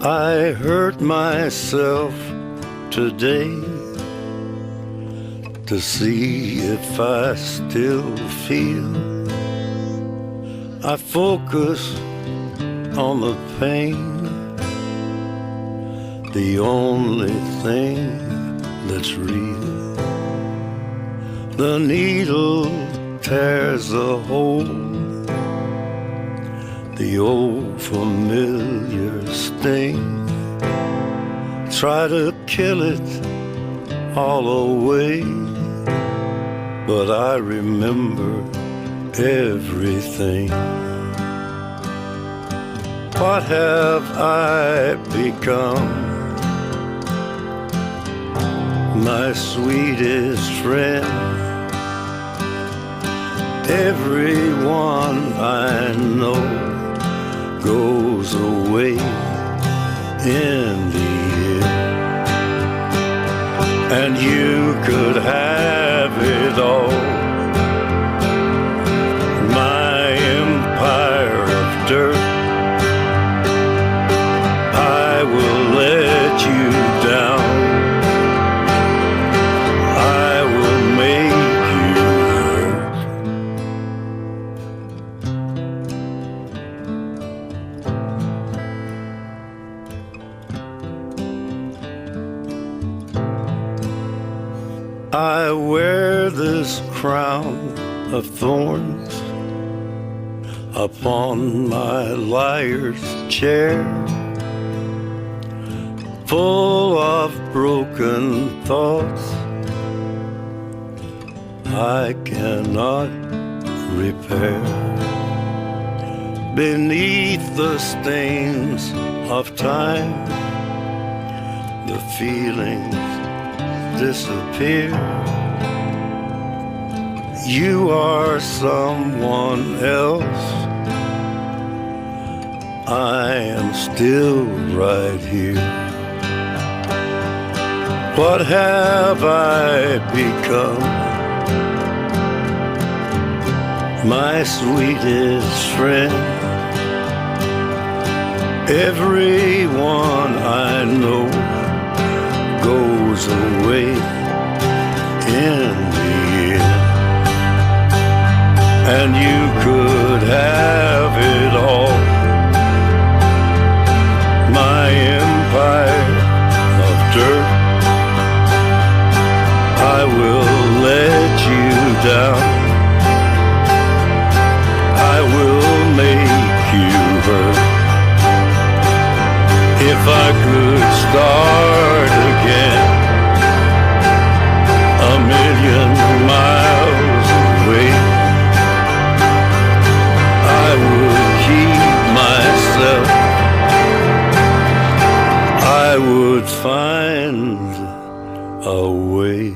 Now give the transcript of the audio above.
I hurt myself today to see if I still feel. I focus on the pain, the only thing that's real. The needle tears a hole, the old familiar sting. Try to kill it all away, but I remember everything. What have I become? My sweetest friend. Everyone I know goes away in the end, and you could have it all. My empire of dirt, I will let you down. I will make you hurt. I wear this crown of thorns upon my liar's chair, full of broken thoughts I cannot repair. Beneath the stains of time, the feelings disappear. You are someone else, I am still right here. What have I become? My sweetest friend. Everyone I know goes away in the end, and you could have it all. My empire of dirt, I will let you down. I will make you hurt. If I could start again, a million miles away, I would keep myself. I would find a way.